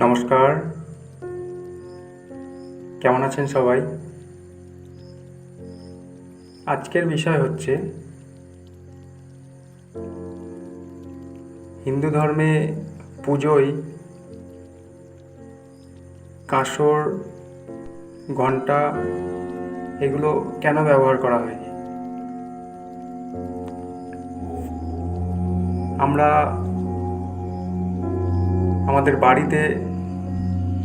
নমস্কার, কেমন আছেন সবাই? আজকের বিষয় হচ্ছে হিন্দু ধর্মে পুজোয় কাঁসর, ঘণ্টা এগুলো কেন ব্যবহার করা হয়। আমরা আমাদের বাড়িতে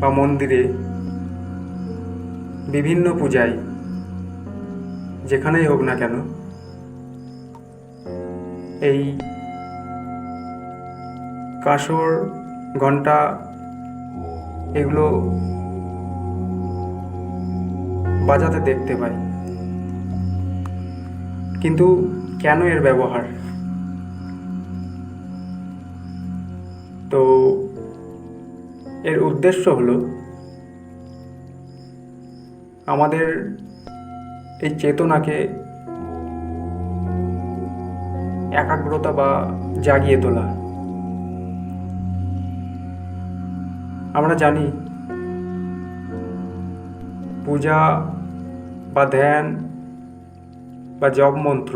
বা মন্দিরে বিভিন্ন পূজায় যেখানেই হোক না কেন এই কাঁসর, ঘণ্টা এগুলো বাজাতে দেখতে পাই। কিন্তু কেন এর ব্যবহার? তো এর উদ্দেশ্য হলো আমাদের এই চেতনাকে একাগ্রতা বা জাগিয়ে তোলা। আমরা জানি পূজা বা ধ্যান বা জপ মন্ত্র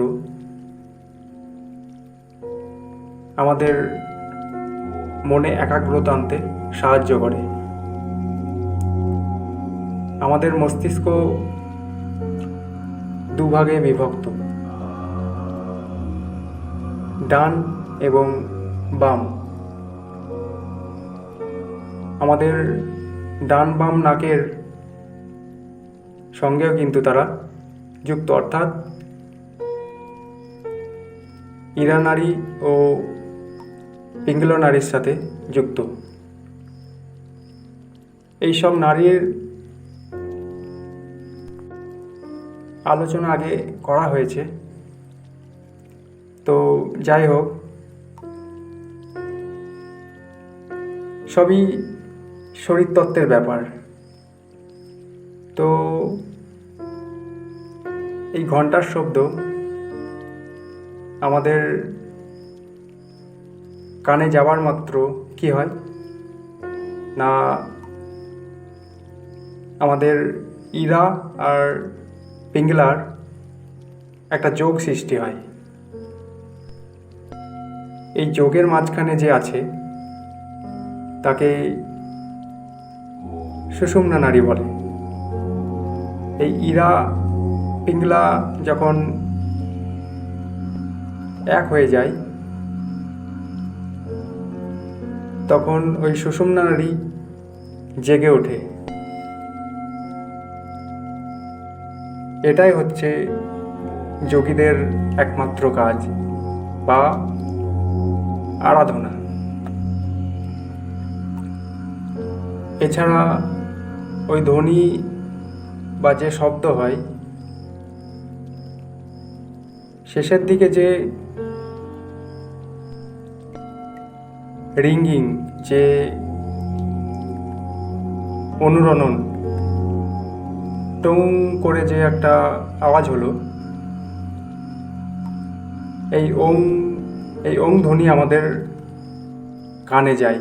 আমাদের মনে একাগ্রতা আনতে সাহায্য করে। আমাদের মস্তিষ্ক দুভাগে বিভক্ত, ডান এবং বাম। আমাদের ডান বাম নাকের সঙ্গেও কিন্তু তারা যুক্ত, অর্থাৎ ইরা নাড়ি ও পিঙ্গলা নাড়ির সাথে যুক্ত। এইসব নাড়ির আলোচনা আগে করা হয়েছে। তো যাই হোক, সবই শরীরতত্ত্বের ব্যাপার। তো এই ঘণ্টার শব্দ আমাদের কানে যাওয়ার মাত্র কি হয় না, আমাদের ইরা আর পিঙ্গলার একটা যোগ সৃষ্টি হয়। এই যোগের মাঝখানে যে আছে তাকে সুষুম্না নাড়ি বলে। এই ইরা পিঙ্গলা যখন এক হয়ে যায় তখন ওই সুষুম্না নাড়ি জেগে ওঠে। এটাই হচ্ছে যোগীদের একমাত্র কাজ বা আরাধনা। এছাড়া ওই ধ্বনি বা যে শব্দ হয় শেষের দিকে, যে রিঙ্গিং, যে অনুরণন, টং করে যে একটা আওয়াজ হলো, এই ওং ধ্বনি আমাদের কানে যায়।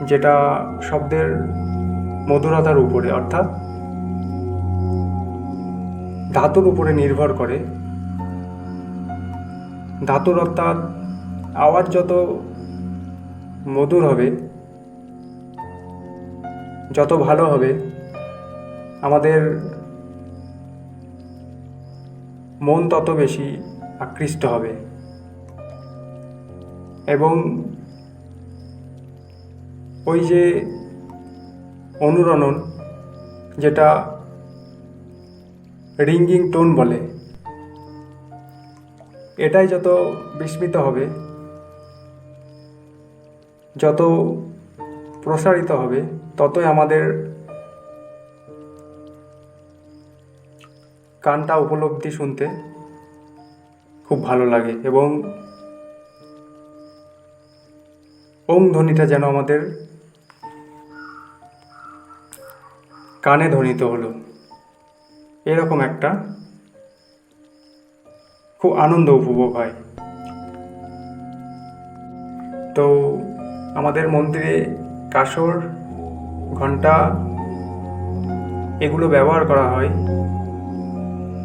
যেটা শব্দের মধুরতার উপরে, অর্থাৎ ধাতুর উপরে নির্ভর করে। ধাতুর অর্থাৎ আওয়াজ যত মধুর হবে, যত ভালো হবে, আমাদের মন তত বেশি আকৃষ্ট হবে। এবং ওই যে অনুরণন, যেটা রিঙ্গিং টোন বলে, এটাই যত বিস্মিত হবে, যত প্রসারিত হবে, ততই আমাদের কানটা উপলব্ধি শুনতে খুব ভালো লাগে। এবং ওং ধ্বনিটা যেন আমাদের কানে ধ্বনিত হলো, এরকম একটা খুব আনন্দ উপভোগ হয়। তো আমাদের মন্দিরে কাসর, ঘণ্টা এগুলো ব্যবহার করা হয়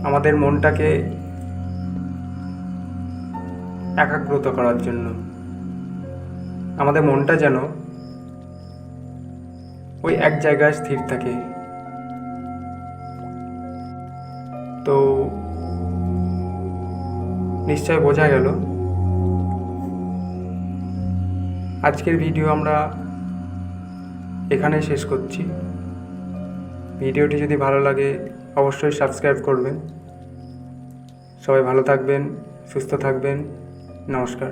আমাদের মনটাকে একাগ্রত করার জন্য, আমাদের মনটা যেন ওই এক জায়গায় স্থির থাকে। তো নিশ্চয় বোঝা গেল। আজকের ভিডিও আমরা এখানেই শেষ করছি। ভিডিওটি যদি ভালো লাগে অবশ্যই সাবস্ক্রাইব করবেন। সবাই ভালো থাকবেন, সুস্থ থাকবেন। নমস্কার।